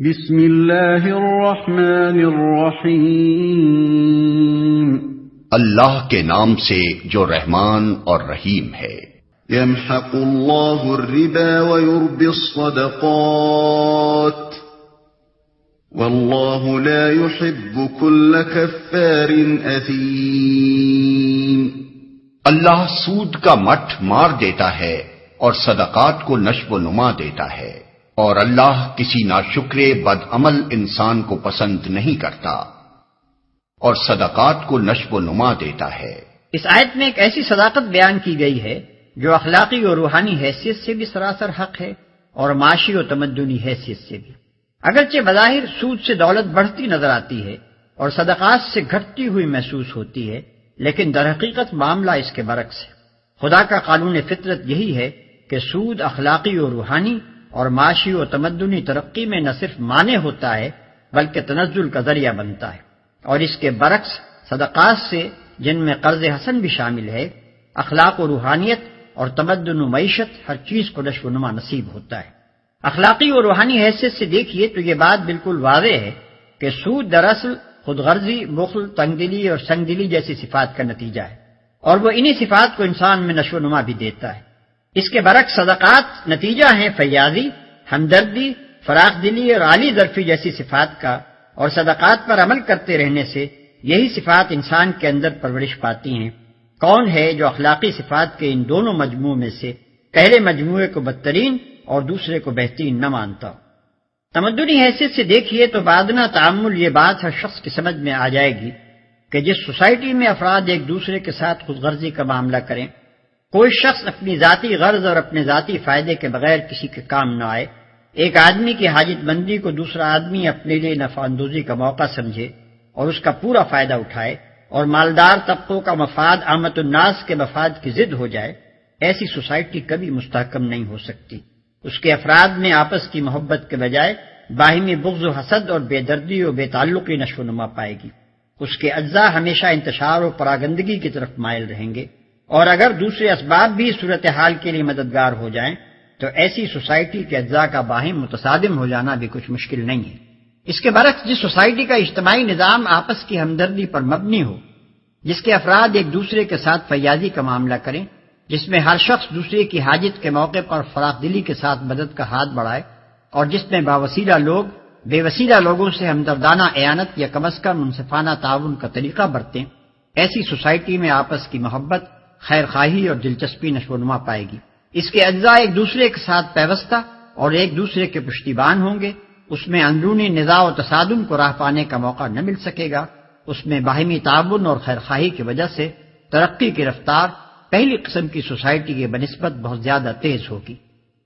بسم اللہ الرحمن الرحیم، اللہ کے نام سے جو رحمان اور رحیم ہے۔ یمحق اللہ الربا ویربی الصدقات واللہ لا يحب كل کفار اثیم۔ اللہ سود کا مٹھ مار دیتا ہے اور صدقات کو نشو و نما دیتا ہے، اور اللہ کسی ناشکرے بد عمل انسان کو پسند نہیں کرتا، اور صدقات کو نشو و نما دیتا ہے۔ اس آیت میں ایک ایسی صداقت بیان کی گئی ہے جو اخلاقی اور روحانی حیثیت سے بھی سراسر حق ہے اور معاشی و تمدنی حیثیت سے بھی۔ اگرچہ بظاہر سود سے دولت بڑھتی نظر آتی ہے اور صدقات سے گھٹتی ہوئی محسوس ہوتی ہے، لیکن در حقیقت معاملہ اس کے برعکس ہے۔ خدا کا قانون فطرت یہی ہے کہ سود اخلاقی و روحانی اور معاشی و تمدنی ترقی میں نہ صرف مانع ہوتا ہے بلکہ تنزل کا ذریعہ بنتا ہے، اور اس کے برعکس صدقات سے، جن میں قرض حسن بھی شامل ہے، اخلاق و روحانیت اور تمدن و معیشت ہر چیز کو نشو و نما نصیب ہوتا ہے۔ اخلاقی اور روحانی حیثیت سے دیکھیے تو یہ بات بالکل واضح ہے کہ سود دراصل خود غرضی، بخل، تنگ دلی اور سنگ دلی جیسی صفات کا نتیجہ ہے، اور وہ انہی صفات کو انسان میں نشو و نما بھی دیتا ہے۔ اس کے برعکس صدقات نتیجہ ہیں فیاضی، ہمدردی، فراخ دلی اور عالی ظرفی جیسی صفات کا، اور صدقات پر عمل کرتے رہنے سے یہی صفات انسان کے اندر پرورش پاتی ہیں۔ کون ہے جو اخلاقی صفات کے ان دونوں مجموعوں میں سے پہلے مجموعے کو بدترین اور دوسرے کو بہترین نہ مانتا ہو؟ تمدنی حیثیت سے دیکھیے تو بادنا تعامل یہ بات ہر شخص کی سمجھ میں آ جائے گی کہ جس سوسائٹی میں افراد ایک دوسرے کے ساتھ خود غرضی کا معاملہ کریں، کوئی شخص اپنی ذاتی غرض اور اپنے ذاتی فائدے کے بغیر کسی کے کام نہ آئے، ایک آدمی کی حاجت مندی کو دوسرا آدمی اپنے لیے نفع اندوزی کا موقع سمجھے اور اس کا پورا فائدہ اٹھائے، اور مالدار طبقوں کا مفاد عامت الناس کے مفاد کی ضد ہو جائے، ایسی سوسائٹی کبھی مستحکم نہیں ہو سکتی۔ اس کے افراد میں آپس کی محبت کے بجائے باہمی بغض و حسد اور بے دردی و بے تعلقی نشو و نما پائے گی۔ اس کے اجزاء ہمیشہ انتشار و پراگندگی کی طرف مائل رہیں گے، اور اگر دوسرے اسباب بھی صورتحال کے لیے مددگار ہو جائیں تو ایسی سوسائٹی کے اجزاء کا باہم متصادم ہو جانا بھی کچھ مشکل نہیں ہے۔ اس کے برعکس جس سوسائٹی کا اجتماعی نظام آپس کی ہمدردی پر مبنی ہو، جس کے افراد ایک دوسرے کے ساتھ فیاضی کا معاملہ کریں، جس میں ہر شخص دوسرے کی حاجت کے موقع پر فراخ دلی کے ساتھ مدد کا ہاتھ بڑھائے، اور جس میں باوسیلہ لوگ بے وسیلہ لوگوں سے ہمدردانہ اعانت یا کم از کم منصفانہ تعاون کا طریقہ برتیں، ایسی سوسائٹی میں آپس کی محبت، خیر خواہی اور دلچسپی نشو و نما پائے گی۔ اس کے اجزاء ایک دوسرے کے ساتھ پیوستہ اور ایک دوسرے کے پشتیبان ہوں گے، اس میں اندرونی نزاع و تصادم کو راہ پانے کا موقع نہ مل سکے گا، اس میں باہمی تعاون اور خیر خواہی کی وجہ سے ترقی کی رفتار پہلی قسم کی سوسائٹی کے بنسبت بہت زیادہ تیز ہوگی۔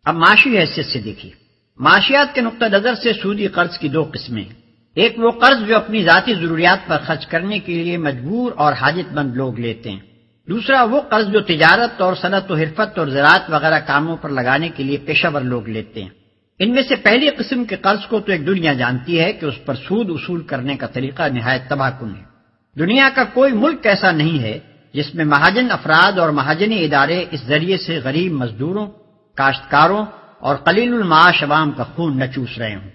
اب معاشی حیثیت سے دیکھیے، معاشیات کے نقطہ نظر سے سودی قرض کی دو قسمیں ہیں۔ ایک وہ قرض جو اپنی ذاتی ضروریات پر خرچ کرنے کے لیے مجبور اور حاجت مند لوگ لیتے ہیں، دوسرا وہ قرض جو تجارت اور صنعت و حرفت اور زراعت وغیرہ کاموں پر لگانے کے لیے پیشہ ور لوگ لیتے ہیں۔ ان میں سے پہلی قسم کے قرض کو تو ایک دنیا جانتی ہے کہ اس پر سود وصول کرنے کا طریقہ نہایت تباہ کن ہے۔ دنیا کا کوئی ملک ایسا نہیں ہے جس میں مہاجن افراد اور مہاجنی ادارے اس ذریعے سے غریب مزدوروں، کاشتکاروں اور قلیل المعاش عوام کا خون نہ چوس رہے ہوں۔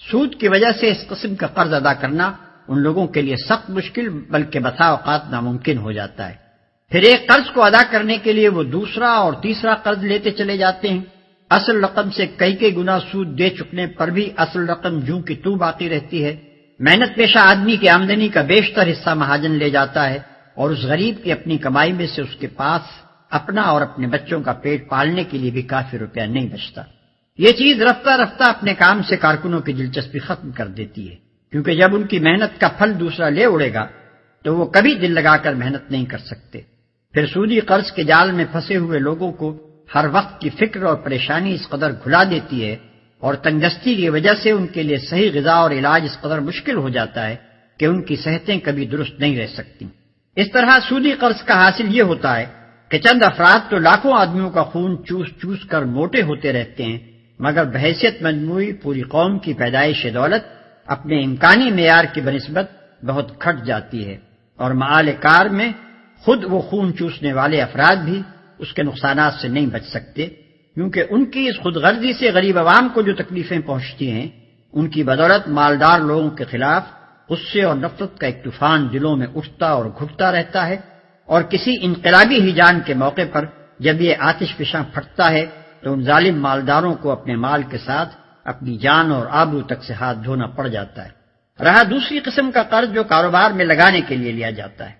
سود کی وجہ سے اس قسم کا قرض ادا کرنا ان لوگوں کے لیے سخت مشکل بلکہ بسا اوقات ناممکن ہو جاتا ہے۔ پھر ایک قرض کو ادا کرنے کے لیے وہ دوسرا اور تیسرا قرض لیتے چلے جاتے ہیں، اصل رقم سے کئی گنا سود دے چکنے پر بھی اصل رقم جوں کی توں باقی رہتی ہے۔ محنت پیشہ آدمی کی آمدنی کا بیشتر حصہ مہاجن لے جاتا ہے، اور اس غریب کی اپنی کمائی میں سے اس کے پاس اپنا اور اپنے بچوں کا پیٹ پالنے کے لیے بھی کافی روپیہ نہیں بچتا۔ یہ چیز رفتہ رفتہ اپنے کام سے کارکنوں کی دلچسپی ختم کر دیتی ہے، کیونکہ جب ان کی محنت کا پھل دوسرا لے اڑے گا تو وہ کبھی دل لگا کر محنت نہیں کر سکتے۔ پھر سودی قرض کے جال میں پھنسے ہوئے لوگوں کو ہر وقت کی فکر اور پریشانی اس قدر گھلا دیتی ہے، اور تنگدستی کی وجہ سے ان کے لیے صحیح غذا اور علاج اس قدر مشکل ہو جاتا ہے کہ ان کی صحتیں کبھی درست نہیں رہ سکتی۔ اس طرح سودی قرض کا حاصل یہ ہوتا ہے کہ چند افراد تو لاکھوں آدمیوں کا خون چوس چوس کر موٹے ہوتے رہتے ہیں، مگر بحیثیت مجموعی پوری قوم کی پیدائش دولت اپنے امکانی معیار کی بنسبت بہت گھٹ جاتی ہے، اور معال کار میں خود وہ خون چوسنے والے افراد بھی اس کے نقصانات سے نہیں بچ سکتے، کیونکہ ان کی اس خود غرضی سے غریب عوام کو جو تکلیفیں پہنچتی ہیں ان کی بدولت مالدار لوگوں کے خلاف غصے اور نفرت کا ایک طوفان دلوں میں اٹھتا اور گھٹتا رہتا ہے، اور کسی انقلابی ہیجان کے موقع پر جب یہ آتش فشاں پھٹتا ہے تو ان ظالم مالداروں کو اپنے مال کے ساتھ اپنی جان اور آبرو تک سے ہاتھ دھونا پڑ جاتا ہے۔ رہا دوسری قسم کا قرض جو کاروبار میں لگانے کے لیے لیا جاتا ہے،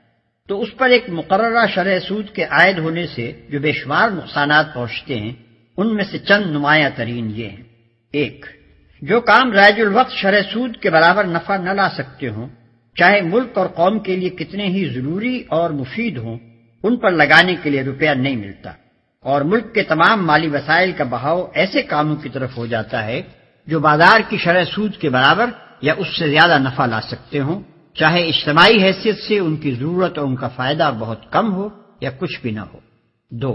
تو اس پر ایک مقررہ شرح سود کے عائد ہونے سے جو بے شمار نقصانات پہنچتے ہیں، ان میں سے چند نمایاں ترین یہ ہیں۔ ایک، جو کام رائج الوقت شرح سود کے برابر نفع نہ لا سکتے ہوں، چاہے ملک اور قوم کے لیے کتنے ہی ضروری اور مفید ہوں، ان پر لگانے کے لیے روپیہ نہیں ملتا، اور ملک کے تمام مالی وسائل کا بہاؤ ایسے کاموں کی طرف ہو جاتا ہے جو بازار کی شرح سود کے برابر یا اس سے زیادہ نفع لا سکتے ہوں، چاہے اجتماعی حیثیت سے ان کی ضرورت اور ان کا فائدہ بہت کم ہو یا کچھ بھی نہ ہو۔ دو،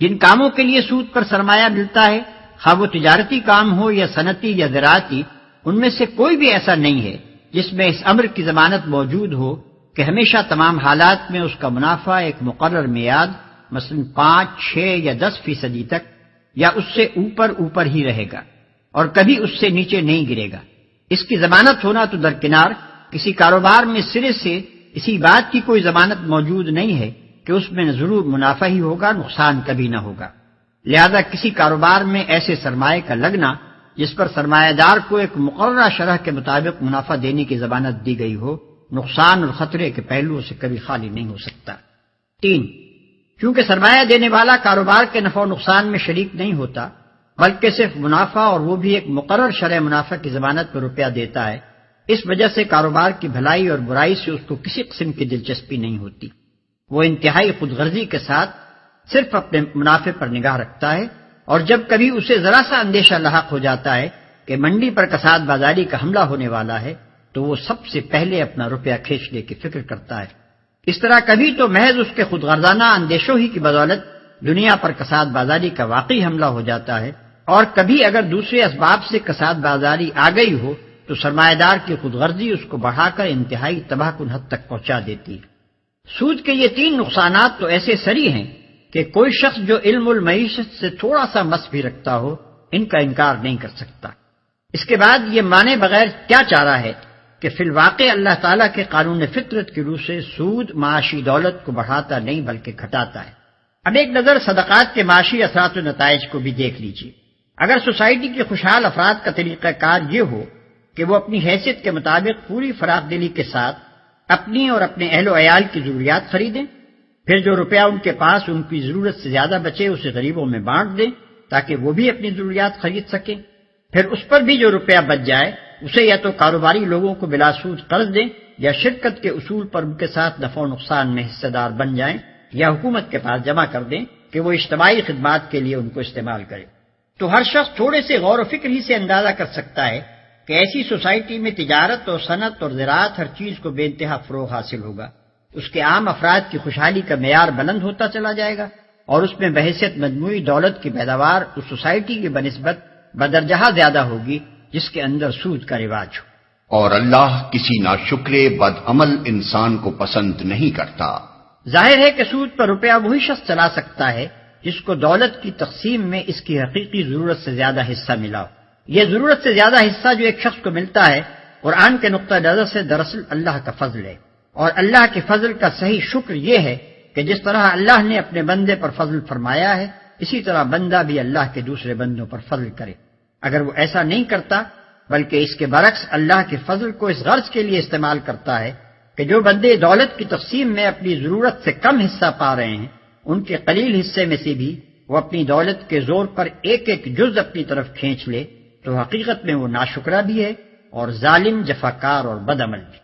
جن کاموں کے لیے سود پر سرمایہ ملتا ہے، خواہ وہ تجارتی کام ہو یا صنعتی یا زراعتی، ان میں سے کوئی بھی ایسا نہیں ہے جس میں اس امر کی ضمانت موجود ہو کہ ہمیشہ تمام حالات میں اس کا منافع ایک مقرر میعاد مثلا 5، 6 یا 10% تک یا اس سے اوپر ہی رہے گا اور کبھی اس سے نیچے نہیں گرے گا۔ اس کی ضمانت ہونا تو درکنار، کسی کاروبار میں سرے سے اسی بات کی کوئی ضمانت موجود نہیں ہے کہ اس میں ضرور منافع ہی ہوگا، نقصان کبھی نہ ہوگا۔ لہذا کسی کاروبار میں ایسے سرمایہ کا لگنا جس پر سرمایہ دار کو ایک مقررہ شرح کے مطابق منافع دینے کی ضمانت دی گئی ہو، نقصان اور خطرے کے پہلوؤں سے کبھی خالی نہیں ہو سکتا۔ تین، چونکہ سرمایہ دینے والا کاروبار کے نفع و نقصان میں شریک نہیں ہوتا بلکہ صرف منافع، اور وہ بھی ایک مقرر شرح منافع کی ضمانت پر روپیہ دیتا ہے، اس وجہ سے کاروبار کی بھلائی اور برائی سے اس کو کسی قسم کی دلچسپی نہیں ہوتی۔ وہ انتہائی خود غرضی کے ساتھ صرف اپنے منافع پر نگاہ رکھتا ہے، اور جب کبھی اسے ذرا سا اندیشہ لاحق ہو جاتا ہے کہ منڈی پر کساد بازاری کا حملہ ہونے والا ہے تو وہ سب سے پہلے اپنا روپیہ کھینچنے کی فکر کرتا ہے۔ اس طرح کبھی تو محض اس کے خود غرضانہ اندیشوں ہی کی بدولت دنیا پر کساد بازاری کا واقعی حملہ ہو جاتا ہے، اور کبھی اگر دوسرے اسباب سے کساد بازاری آ گئی ہو تو سرمایہ دار کی خود غرضی اس کو بڑھا کر انتہائی تباہ کن حد تک پہنچا دیتی ہے۔ سود کے یہ تین نقصانات تو ایسے سری ہیں کہ کوئی شخص جو علم المعیشت سے تھوڑا سا مس بھی رکھتا ہو ان کا انکار نہیں کر سکتا۔ اس کے بعد یہ مانے بغیر کیا چارہ ہے کہ فی الواقع اللہ تعالیٰ کے قانون فطرت کی روح سے سود معاشی دولت کو بڑھاتا نہیں بلکہ گھٹاتا ہے۔ اب ایک نظر صدقات کے معاشی اثرات و نتائج کو بھی دیکھ لیجیے۔ اگر سوسائٹی کے خوشحال افراد کا طریقہ کار یہ ہو کہ وہ اپنی حیثیت کے مطابق پوری فراخ دلی کے ساتھ اپنی اور اپنے اہل و عیال کی ضروریات خریدیں، پھر جو روپیہ ان کے پاس ان کی ضرورت سے زیادہ بچے اسے غریبوں میں بانٹ دیں تاکہ وہ بھی اپنی ضروریات خرید سکیں، پھر اس پر بھی جو روپیہ بچ جائے اسے یا تو کاروباری لوگوں کو بلا سود قرض دیں یا شرکت کے اصول پر ان کے ساتھ نفع و نقصان میں حصہ دار بن جائیں، یا حکومت کے پاس جمع کر دیں کہ وہ اجتماعی خدمات کے لیے ان کو استعمال کرے۔ تو ہر شخص تھوڑے سے غور و فکر ہی سے اندازہ کر سکتا ہے کہ ایسی سوسائٹی میں تجارت اور صنعت اور زراعت ہر چیز کو بے انتہا فروغ حاصل ہوگا، اس کے عام افراد کی خوشحالی کا معیار بلند ہوتا چلا جائے گا، اور اس میں بحیثیت مجموعی دولت کی پیداوار اس سوسائٹی کی بنسبت بدرجہ زیادہ ہوگی جس کے اندر سود کا رواج ہو۔ اور اللہ کسی ناشکرے بد عمل انسان کو پسند نہیں کرتا۔ ظاہر ہے کہ سود پر روپیہ وہی شخص چلا سکتا ہے جس کو دولت کی تقسیم میں اس کی حقیقی ضرورت سے زیادہ حصہ ملا ہو۔ یہ ضرورت سے زیادہ حصہ جو ایک شخص کو ملتا ہے قرآن کے نقطہ نظر سے دراصل اللہ کا فضل ہے، اور اللہ کے فضل کا صحیح شکر یہ ہے کہ جس طرح اللہ نے اپنے بندے پر فضل فرمایا ہے اسی طرح بندہ بھی اللہ کے دوسرے بندوں پر فضل کرے۔ اگر وہ ایسا نہیں کرتا بلکہ اس کے برعکس اللہ کے فضل کو اس غرض کے لیے استعمال کرتا ہے کہ جو بندے دولت کی تقسیم میں اپنی ضرورت سے کم حصہ پا رہے ہیں ان کے قلیل حصے میں سے بھی وہ اپنی دولت کے زور پر ایک ایک جز اپنی طرف کھینچ لے تو حقیقت میں وہ ناشکرا بھی ہے اور ظالم، جفاکار اور بد عمل بھی۔